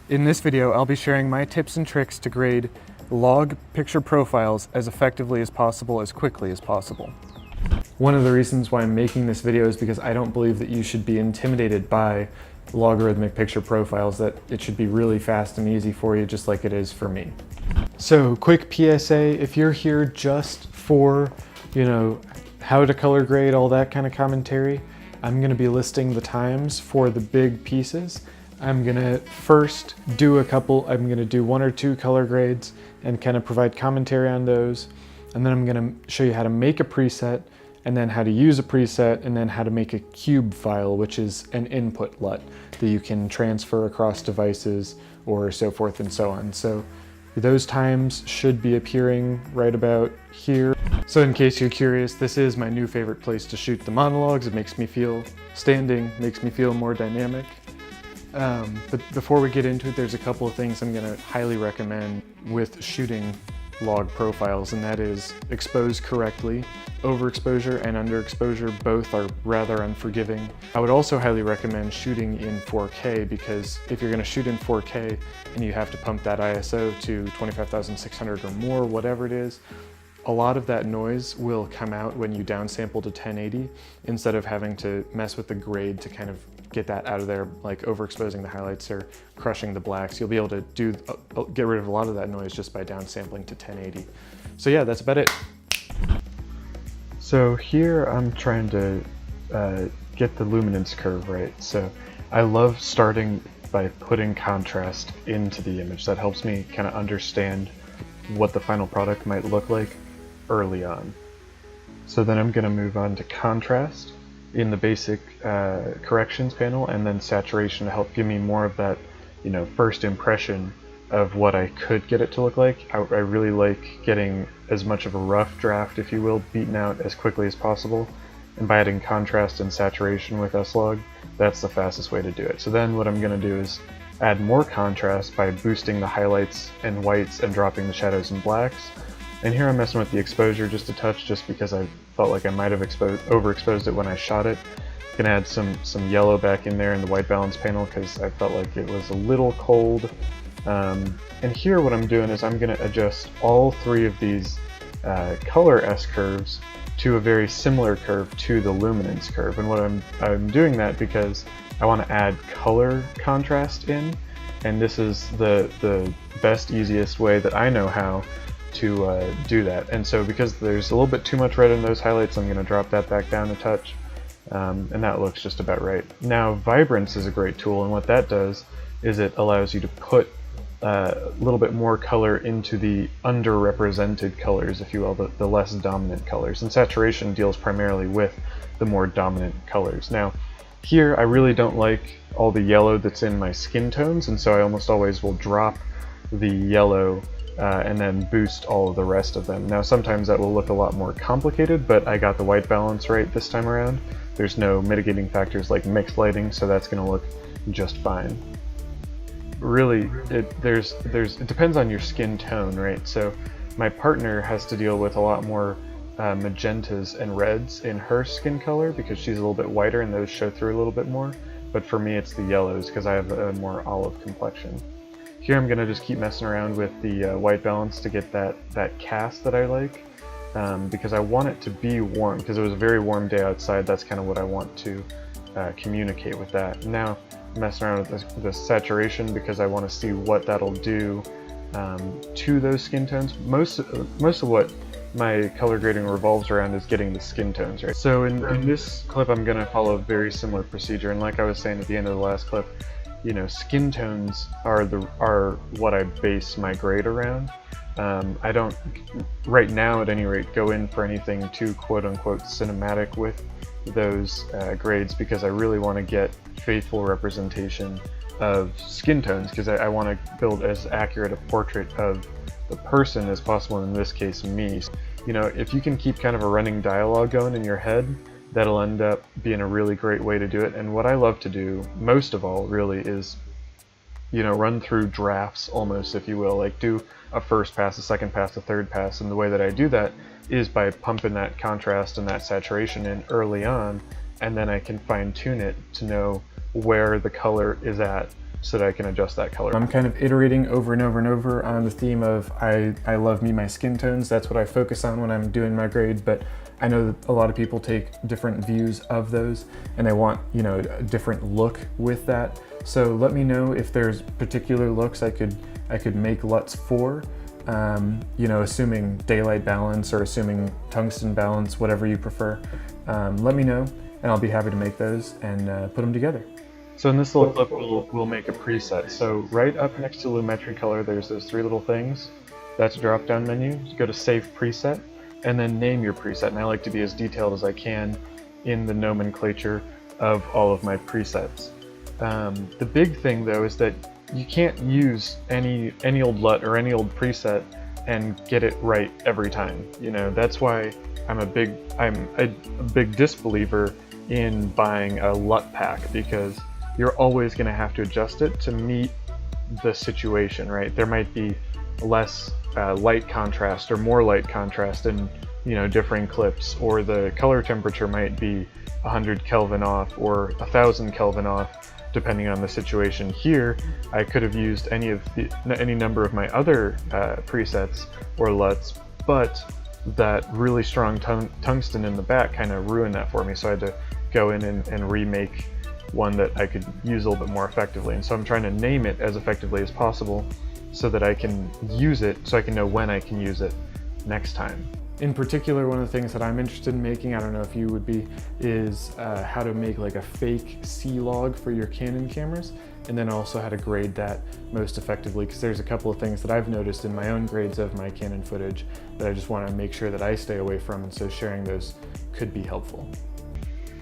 In this video, I'll be sharing my tips and tricks to grade log picture profiles as effectively as possible, as quickly as possible. One of the reasons why I'm making this video is because I don't believe that you should be intimidated by logarithmic picture profiles, that it should be really fast and easy for you, just like it is for me. So, quick PSA, if you're here just for, how to color grade, all that kind of commentary, I'm gonna be listing the times for the big pieces. I'm gonna first do I'm gonna do 1 or 2 color grades and kind of provide commentary on those. And then I'm gonna show you how to make a preset, and then how to use a preset, and then how to make a cube file, which is an input LUT that you can transfer across devices or so forth and so on. So those times should be appearing right about here. So in case you're curious, this is my new favorite place to shoot the monologues. It makes me feel standing, makes me feel more dynamic. But before we get into it, there's a couple of things I'm gonna highly recommend with shooting log profiles, and that is expose correctly. Overexposure and underexposure both are rather unforgiving. I would also highly recommend shooting in 4K, because if you're gonna shoot in 4K and you have to pump that ISO to 25,600 or more, whatever it is, a lot of that noise will come out when you downsample to 1080, instead of having to mess with the grade to kind of get that out of there, like overexposing the highlights or crushing the blacks. You'll be able to get rid of a lot of that noise just by downsampling to 1080. So yeah, that's about it. So here I'm trying to get the luminance curve right. So I love starting by putting contrast into the image. That helps me kind of understand what the final product might look like early on. So then I'm going to move on to contrast in the basic corrections panel, and then saturation to help give me more of that, first impression of what I could get it to look like. I really like getting as much of a rough draft, if you will, beaten out as quickly as possible. And by adding contrast and saturation with S-Log, that's the fastest way to do it. So then what I'm going to do is add more contrast by boosting the highlights and whites and dropping the shadows and blacks. And here I'm messing with the exposure just a touch, just because I felt like I might have overexposed it when I shot it. Gonna add some yellow back in there in the white balance panel, because I felt like it was a little cold. And here what I'm doing is I'm gonna adjust all 3 of these color S curves to a very similar curve to the luminance curve. And what I'm doing that because I want to add color contrast in, and this is the best, easiest way that I know how to do that. And so because there's a little bit too much red in those highlights, I'm going to drop that back down a touch, and that looks just about right. Now vibrance is a great tool, and what that does is it allows you to put a little bit more color into the underrepresented colors, if you will, the less dominant colors. And saturation deals primarily with the more dominant colors. Now here I really don't like all the yellow that's in my skin tones, and so I almost always will drop the yellow and then boost all of the rest of them. Now sometimes that will look a lot more complicated, but I got the white balance right this time around. There's no mitigating factors like mixed lighting, so that's going to look just fine. Really, it depends on your skin tone, right? So my partner has to deal with a lot more magentas and reds in her skin color, because she's a little bit whiter and those show through a little bit more. But for me it's the yellows, because I have a more olive complexion. Here I'm going to just keep messing around with the white balance to get that cast that I like, because I want it to be warm, because it was a very warm day outside. That's kind of what I want to communicate with that. Now I'm messing around with the saturation, because I want to see what that'll do to those skin tones. Most of what my color grading revolves around is getting the skin tones right. So in this clip I'm going to follow a very similar procedure, and like I was saying at the end of the last clip, skin tones are what I base my grade around. I don't, right now at any rate, go in for anything too quote-unquote cinematic with those grades, because I really want to get faithful representation of skin tones, because I want to build as accurate a portrait of the person as possible, in this case me. If you can keep kind of a running dialogue going in your head, that'll end up being a really great way to do it. And what I love to do most of all really is, run through drafts almost, if you will, like do a first pass, a second pass, a third pass. And the way that I do that is by pumping that contrast and that saturation in early on, and then I can fine tune it to know where the color is at so that I can adjust that color. I'm kind of iterating over and over and over on the theme of I love me my skin tones. That's what I focus on when I'm doing my grade, but I know that a lot of people take different views of those and they want, you know, a different look with that. So let me know if there's particular looks I could make LUTs for, you know, assuming daylight balance or assuming tungsten balance, whatever you prefer. Let me know and I'll be happy to make those and put them together. So in this little clip, we'll make a preset. So right up next to Lumetri Color, there's those three little things. That's a drop-down menu. Go to Save Preset, and then name your preset. And I like to be as detailed as I can in the nomenclature of all of my presets. The big thing, though, is that you can't use any old LUT or any old preset and get it right every time. You know, that's why I'm a big disbeliever in buying a LUT pack, because you're always going to have to adjust it to meet the situation, right? There might be less light contrast or more light contrast in, you know, differing clips, or the color temperature might be 100 Kelvin off or 1000 Kelvin off, depending on the situation. Here, I could have used any number of my other presets or LUTs, but that really strong tungsten in the back kind of ruined that for me, so I had to go in and remake one that I could use a little bit more effectively. And so I'm trying to name it as effectively as possible so that I can use it, so I can know when I can use it next time. In particular, one of the things that I'm interested in making, I don't know if you would be, is how to make like a fake C-Log for your Canon cameras, and then also how to grade that most effectively, because there's a couple of things that I've noticed in my own grades of my Canon footage that I just want to make sure that I stay away from, and so sharing those could be helpful.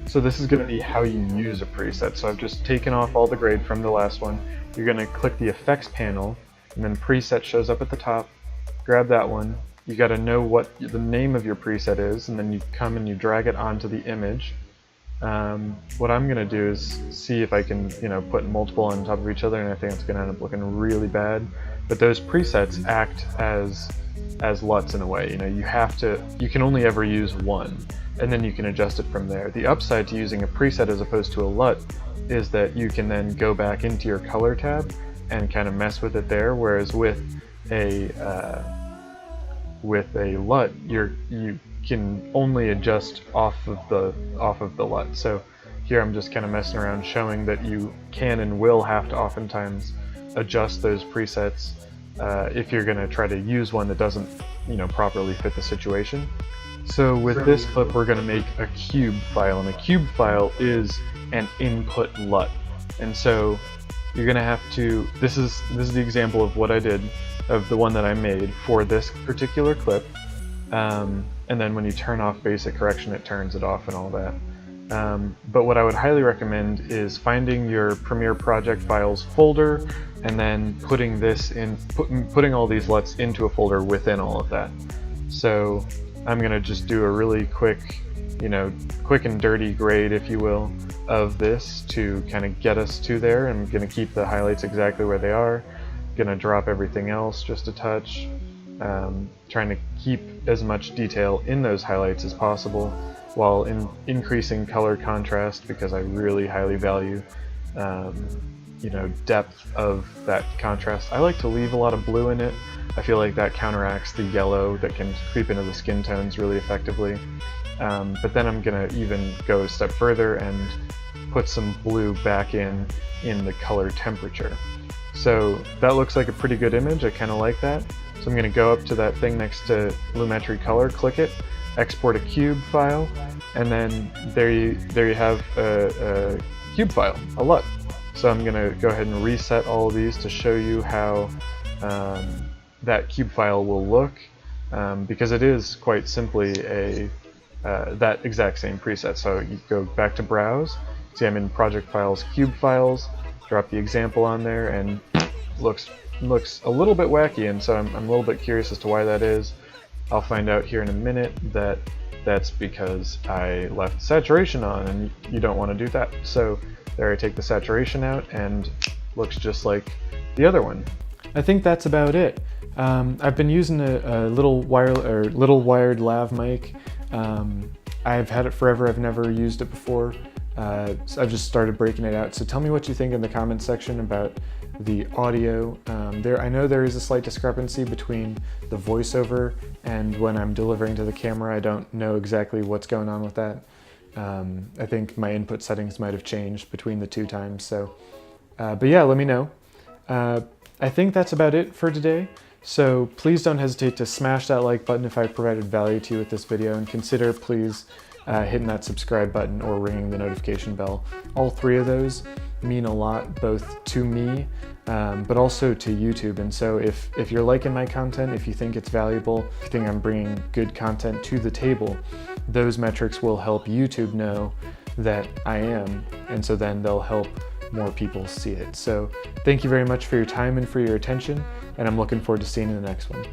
So this is going to be how you use a preset. So I've just taken off all the grade from the last one. You're going to click the effects panel, and then preset shows up at the top. Grab that one. You got to know what the name of your preset is, and then you come and you drag it onto the image. What I'm going to do is see if I can, you know, put multiple on top of each other, and I think it's going to end up looking really bad. But those presets act as LUTs in a way. You know, you can only ever use one, and then you can adjust it from there. The upside to using a preset as opposed to a LUT is that you can then go back into your color tab and kind of mess with it there, whereas with a LUT, you can only adjust off of the LUT. So here I'm just kind of messing around, showing that you can and will have to oftentimes adjust those presets if you're going to try to use one that doesn't, you know, properly fit the situation. So with this clip, we're going to make a cube file, and a cube file is an input LUT. And so you're going to have to, this is the example of what I did, of the one that I made for this particular clip. And then when you turn off basic correction, it turns it off and all that. But what I would highly recommend is finding your Premiere Project Files folder, and then putting this in, putting all these LUTs into a folder within all of that. So I'm gonna just do a really quick, you know, quick and dirty grade, if you will, of this to kind of get us to there. I'm gonna keep the highlights exactly where they are. Gonna drop everything else just a touch. Trying to keep as much detail in those highlights as possible, while increasing color contrast, because I really highly value you know, depth of that contrast. I like to leave a lot of blue in it. I feel like that counteracts the yellow that can creep into the skin tones really effectively. But then I'm gonna even go a step further and put some blue back in the color temperature. So that looks like a pretty good image. I kind of like that. So I'm going to go up to that thing next to Lumetri Color, click it, export a cube file, and then there you have a cube file, a LUT. So I'm going to go ahead and reset all of these to show you how that cube file will look, because it is quite simply that exact same preset. So you go back to Browse, see I'm in Project Files, Cube Files, drop the example on there, and looks a little bit wacky, and so I'm a little bit curious as to why that is. I'll find out here in a minute that that's because I left saturation on, and you don't want to do that. So there, I take the saturation out, and looks just like the other one. I think that's about it. I've been using a little wired lav mic. I've had it forever. I've never used it before. So I've just started breaking it out. So tell me what you think in the comments section about the audio. I know there is a slight discrepancy between the voiceover and when I'm delivering to the camera. I don't know exactly what's going on with that. I think my input settings might have changed between the two times. So, but yeah, let me know. I think that's about it for today. So please don't hesitate to smash that like button if I provided value to you with this video, and consider please hitting that subscribe button or ringing the notification bell. All three of those mean a lot, both to me, but also to YouTube. And so if you're liking my content, if you think it's valuable, if you think I'm bringing good content to the table, those metrics will help YouTube know that I am, and so then they'll help more people see it. So thank you very much for your time and for your attention, and I'm looking forward to seeing you in the next one.